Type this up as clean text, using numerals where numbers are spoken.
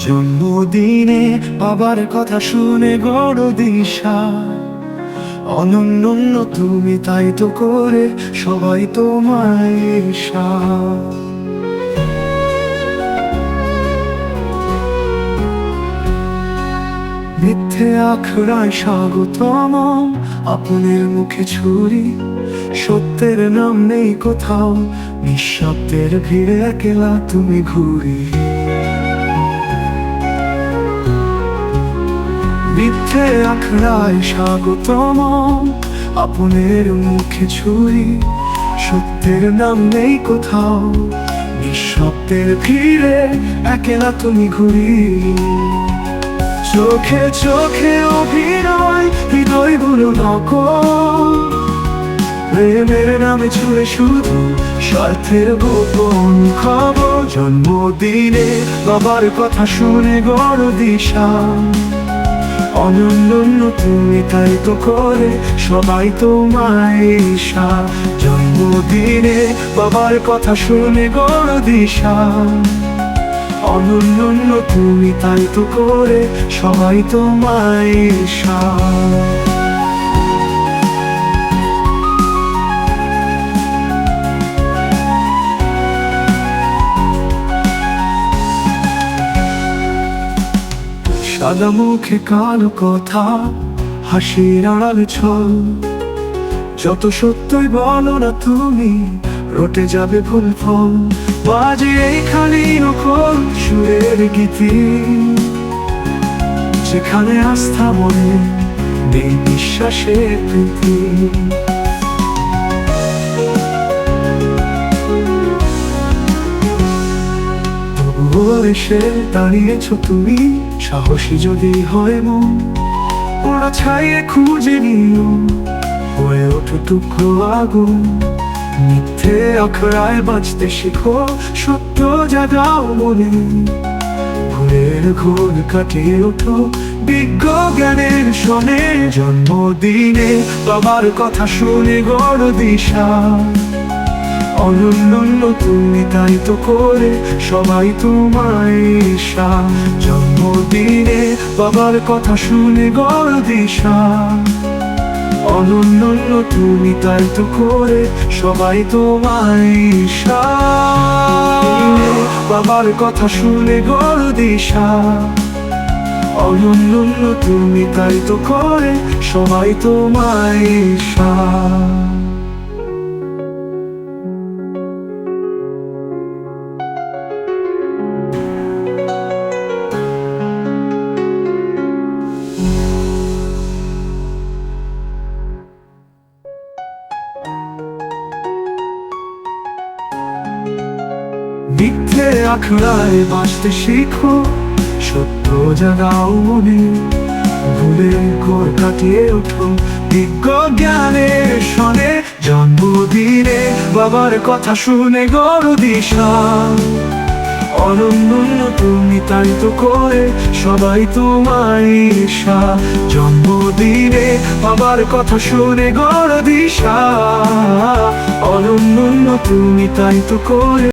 জন্মদিনে বাবার কথা শুনে বড় দিশা, অনন্য তুমি, তাই তো করে সবাই তোমায় ঈর্ষা। মিথ্যে আখড়ায় স্বাগতম, আপনের মুখে ছুরি, সত্যের নাম নেই কোথাও, নিঃশব্দের ভিড়ে একলা তুমি ঘুরি। মিথ্যে আখড়ায় স্বাগতম, আপনের মুখে ছুরি, সত্যের নাম নেই কোথাও, নিঃশব্দের ভিড়ে একলা তুমি ঘুরি। চোখে চোখে অভিনয়, হৃদয়গুলো নকল, প্রেমের নামে ছুঁড়ে শুধু স্বার্থের গোপন খবর। জন্মদিনে বাবার কথা শুনে বড় দিশা, অনন্য তুমি, তাই তো করে সবাই তোমায় ঈর্ষা। জন্মদিনে বাবার কথা শুনে বড় দিশা, অনন্য তুমি, তাই তো করে সবাই তোমায় ঈর্ষা। সাদা মুখে কালো কথা, হাসির আড়াল ছল, যত সত্যই বলো না তুমি, রটে যাবে ভুল ফল। বাজে এই খালি নকল সুরের গীতি, যেখানে আস্থা মনে নেই বিশ্বাসের প্রীতি। তবুও এসে দাঁড়িয়েছ তুমি, সাহসী যদি হয় মন, ওরা ছাইয়ে খুঁজে নিও হয়ে ওঠো টুকরো আগুন। মিথ্যে আখড়ায় বাঁচতে শিখো, সত্য জাগাও মনে, ভুলের ঘোর কাটিয়ে ওঠো বিজ্ঞ জ্ঞানের শোনে। জন্মদিনে বাবার কথা শুনে বড় দিশা, অনন্য তুমি, তাই তো করে সবাই তোমায় ঈর্ষা। জন্মদিনে বাবার কথা শুনে বড় দিশা, অনন্য তুমি, তাই তো করে সবাই তোমায় ঈর্ষা। বাবার কথা শুনে বড় দিশা, অনন্য তুমি, তাই তো করে সবাই তোমায় ঈর্ষা। মিথ্যে আখড়ায় বাঁচতে শিখো, সত্য জাগাও মনে, ভুলের ঘোর কাটিয়ে ওঠো বিজ্ঞ জ্ঞানের শোনে। জন্মদিনে বাবার কথা শুনে বড় দিশা, অনন্য তুমি, তাই তো করে সবাই তোমায় ঈর্ষা। জন্মদিনে বাবার কথা শুনে বড় দিশা, অনন্য তুমি, তাই তো করে